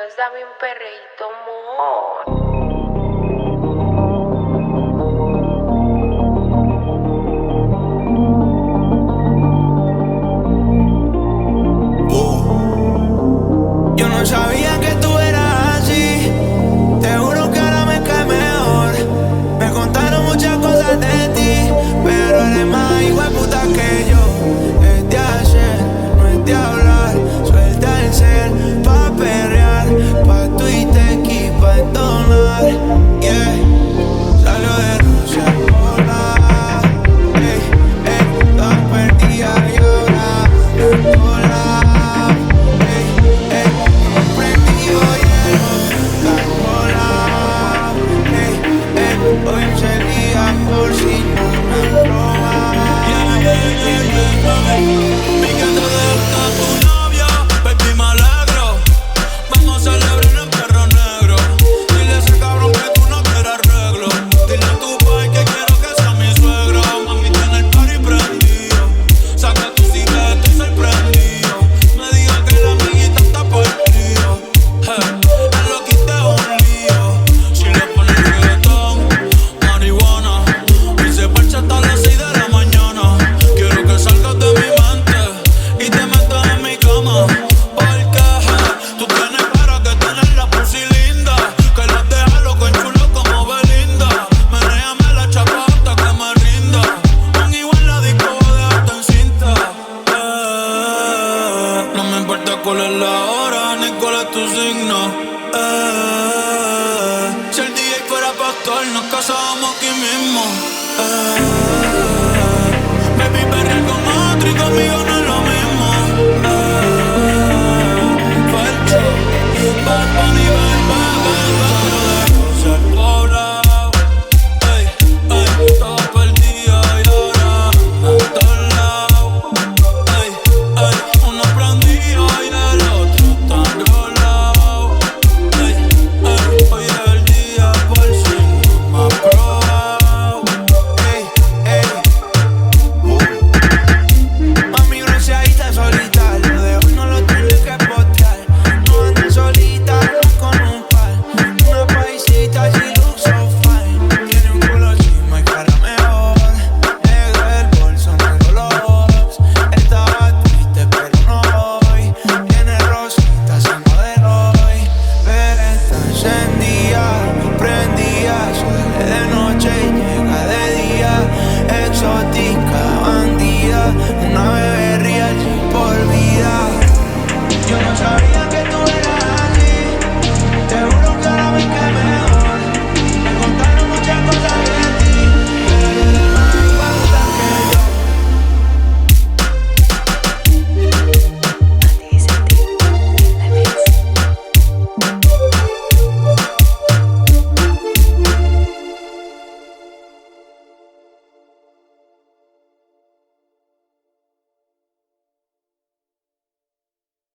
menos dame un perreíto, amor. Yo no sabía que tú eras así. Te juro que ahora me cae mejor. Me contaron muchas cosas de ti, pero eres más hijo de puta que yo. Es de hacer, no es de hablar. Suelta el cel pa' perrear, pa' Twitter y pa' entonar. Yeah, salió de Rusia, hola. Ey, todas perdidas y ahora hola. Hoy sería por si no me roba. Vi que te dejaste a tu novio, baby, me alegro. Vamos a celebrar en Perro Negro. Dile a ese cabrón que tú no quieres arreglo. Dile a tu pai que quiero que sea mi suegro. Mami tiene el party prendido. Saca tu cita, estoy sorprendido. Me dijo que la amiguita está por tío. El loquito es un lío. Si le pones reggaetón, marihuana, y se parcha hasta las 6 de la mañana. Quiero que salgas de mi mente y te metas en mi cama. Porque tú tienes cara que tienes la pussy linda, que las deja loco en chulo como Belinda. Menéame la chapa hasta que me rinda. Un igual en la disco voy a dejarte en cinta. No me importa cuál es la hora ni cuál es tu signo. Si el DJ fuera pastor, nos casábamos aquí mismo.